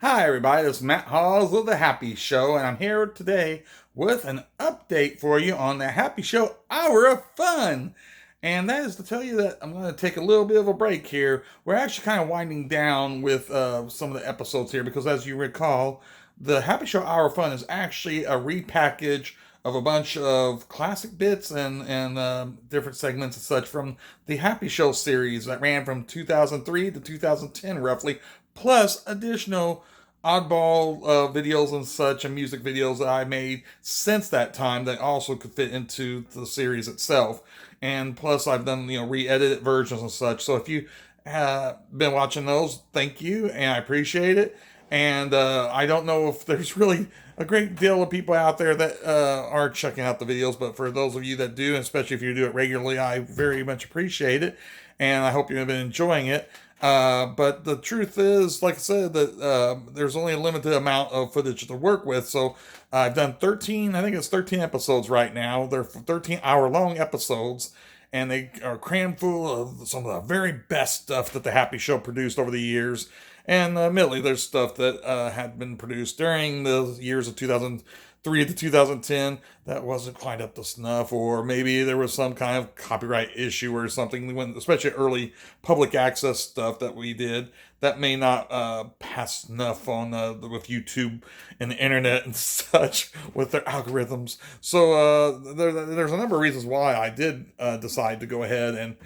Hi, everybody. This is Matt Hawes of The Happy Show, and I'm here today with an update for you on The Happy Show Hour of Fun. And that is to tell you that I'm going to take a little bit of a break here. We're actually kind of winding down with some of the episodes here because, as you recall, The Happy Show Hour of Fun is actually a repackage of a bunch of classic bits and different segments and such from the Happy Show series that ran from 2003 to 2010, roughly, plus additional oddball videos and such and music videos that I made since that time that also could fit into the series itself. And plus, I've done re-edited versions and such. So if you been watching those, thank you, and I appreciate it. And I don't know if there's really a great deal of people out there that are checking out the videos, but for those of you that do, and especially if you do it regularly, I very much appreciate it, and I hope you've been enjoying it. But the truth is, like I said, that there's only a limited amount of footage to work with. So I've done 13, I think it's 13 episodes right now. They're 13-hour long episodes, and they are crammed full of some of the very best stuff that The Happy Show produced over the years. And admittedly, there's stuff that had been produced during the years of 2003 to 2010 that wasn't quite up to snuff, or maybe there was some kind of copyright issue or something, when, especially early public access stuff that we did that may not pass snuff on with YouTube and the internet and such with their algorithms. So there's a number of reasons why I did decide to go ahead and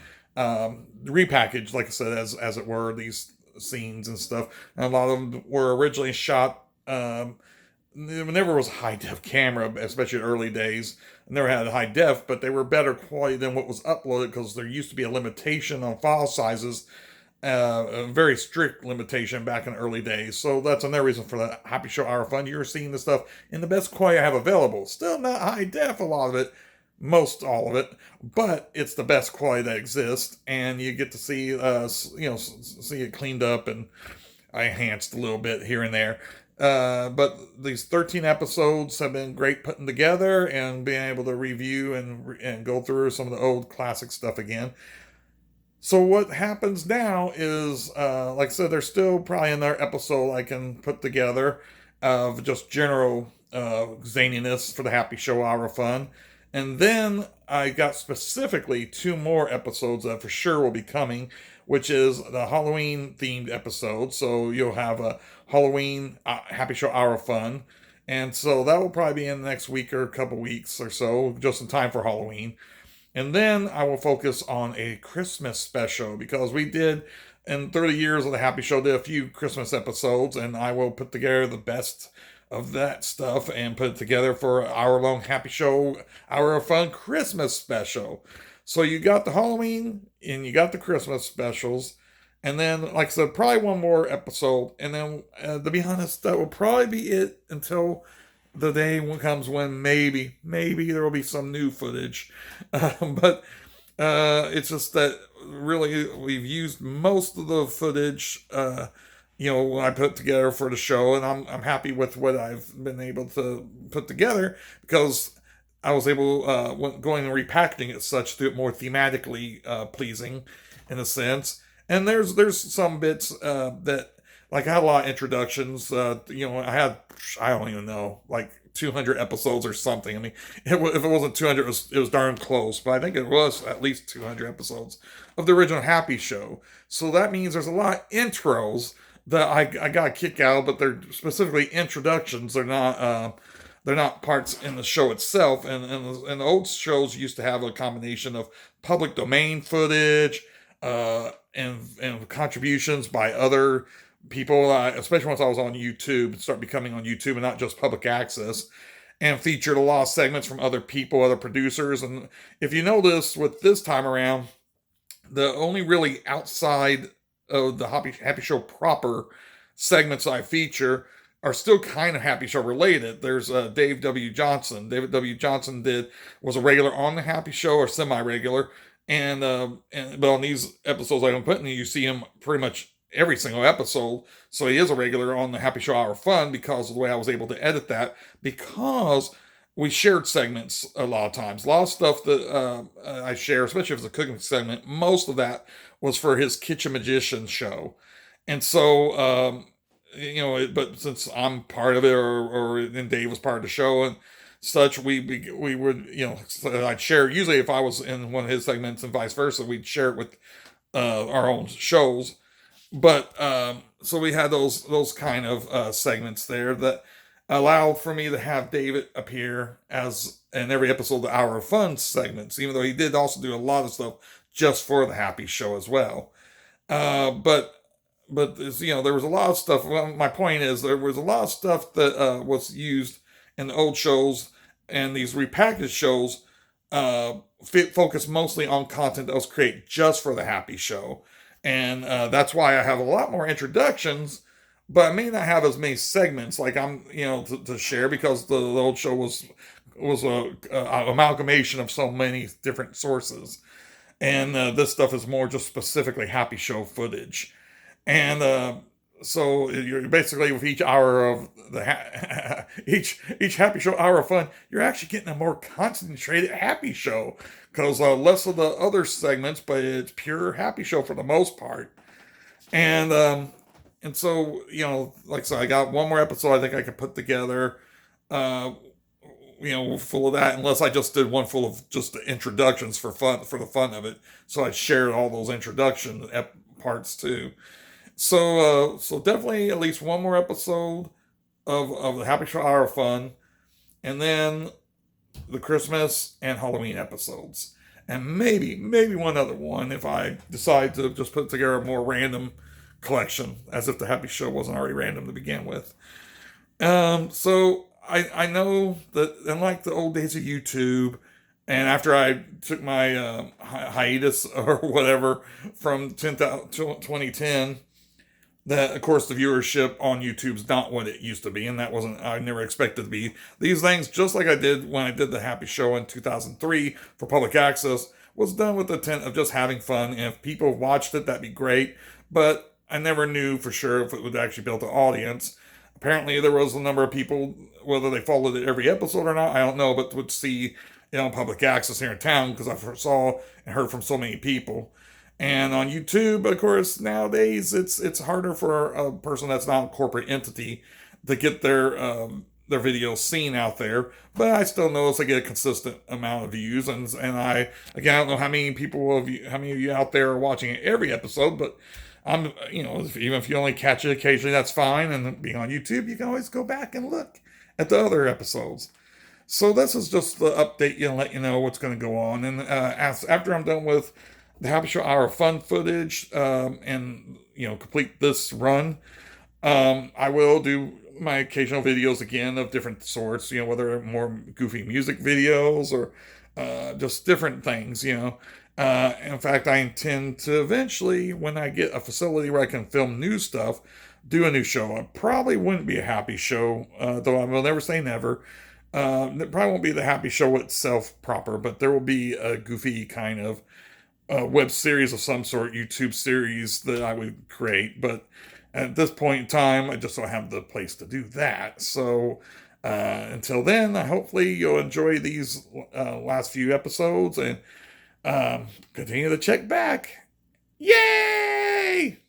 repackage, like I said, as it were, these scenes and stuff. And a lot of them were originally shot. Never was a high def camera, especially in early days. Never had high def, but they were better quality than what was uploaded because there used to be a limitation on file sizes, a very strict limitation back in the early days. So that's another reason for the Happy Show Hour of Fun. You're seeing the stuff in the best quality I have available. Still not high def, a lot of it, most all of it, but it's the best quality that exists, and you get to see see it cleaned up and enhanced a little bit here and there. But these 13 episodes have been great putting together and being able to review and go through some of the old classic stuff again. So what happens now is, like I said, there's still probably another episode I can put together of just general zaniness for the Happy Show Hour of Fun. And then I got specifically two more episodes that for sure will be coming, which is the Halloween themed episode. So you'll have a Halloween Happy Show Hour of Fun. And so that will probably be in the next week or a couple weeks or so, just in time for Halloween. And then I will focus on a Christmas special because we did, in 30 years of the Happy Show, did a few Christmas episodes, and I will put together the best of that stuff and put it together for an hour-long Happy Show Hour of Fun Christmas special. So you got the Halloween and you got the Christmas specials, and then, like I said, probably one more episode, and then, to be honest, that will probably be it until the day comes when maybe there will be some new footage. But it's just that really we've used most of the footage, when I put together for the show, and I'm happy with what I've been able to put together because I was able, going and repackaging it such to it more thematically pleasing in a sense. And there's some bits that, like, I had a lot of introductions. I don't even know, like 200 episodes or something. I mean, if it wasn't 200, it was darn close. But I think it was at least 200 episodes of the original Happy Show. So that means there's a lot of intros that I got a kick out of, but they're specifically introductions. They're not parts in the show itself. And the old shows used to have a combination of public domain footage and contributions by other people, especially once I was on YouTube, start becoming on YouTube and not just public access, and featured a lot of segments from other people, other producers. And if you notice with this time around, the only really outside of the Happy Show proper segments I feature are still kind of Happy Show related. There's Dave W. Johnson. David W. Johnson was a regular on the Happy Show, or semi-regular, but on these episodes I'm putting, you see him pretty much every single episode. So he is a regular on the Happy Show Hour of Fun because of the way I was able to edit that, because we shared segments a lot of times. A lot of stuff that I share, especially if it's a cooking segment, most of that was for his Kitchen Magician show. And so but since I'm part of it, or and Dave was part of the show and such, we would, so I'd share. Usually, if I was in one of his segments and vice versa, we'd share it with our own shows. But so we had those kind of segments there that allowed for me to have David appear as in every episode of the Hour of Fun segments, even though he did also do a lot of stuff just for the Happy Show as well. But there was a lot of stuff. Well, my point is there was a lot of stuff that was used in the old shows, and these repackaged shows focus mostly on content that was created just for the Happy Show, and that's why I have a lot more introductions, but I may not have as many segments like I'm to share, because the old show was a amalgamation of so many different sources, and this stuff is more just specifically Happy Show footage. And so you're basically, with each hour of each Happy Show hour of fun, you're actually getting a more concentrated Happy Show, because less of the other segments, but it's pure Happy Show for the most part. And so like I said, I got one more episode I think I could put together. Full of that, unless I just did one full of just the introductions for the fun of it. So I shared all those introduction parts too. So definitely at least one more episode of the Happy Show Hour of Fun, and then the Christmas and Halloween episodes, and maybe one other one if I decide to just put together a more random collection, as if the Happy Show wasn't already random to begin with. So I know that unlike the old days of YouTube, and after I took my hiatus or whatever from 2010, that of course the viewership on YouTube's not what it used to be, and that wasn't, I never expected to be. These things, just like I did when I did the Happy Show in 2003 for public access, was done with the intent of just having fun, and if people watched it, that'd be great, but I never knew for sure if it would actually build an audience. Apparently there was a number of people, whether they followed it every episode or not, I don't know, but would see public access here in town, because I saw and heard from so many people. And on YouTube, of course, nowadays it's harder for a person that's not a corporate entity to get their videos seen out there. But I still notice I get a consistent amount of views, and I don't know how many of you out there are watching every episode, but I'm even if you only catch it occasionally, that's fine. And being on YouTube, you can always go back and look at the other episodes. So this is just the update, let you know what's going to go on. And after I'm done with the Happy Show Hour of Fun footage, and complete this run, I will do my occasional videos again of different sorts, whether more goofy music videos or just different things, in fact, I intend to eventually, when I get a facility where I can film new stuff, do a new show. It probably wouldn't be a Happy Show, though I will never say never. It probably won't be the Happy Show itself proper, but there will be a goofy kind of web series of some sort, YouTube series that I would create. But at this point in time, I just don't have the place to do that. So until then, hopefully you'll enjoy these last few episodes, and continue to check back. Yay!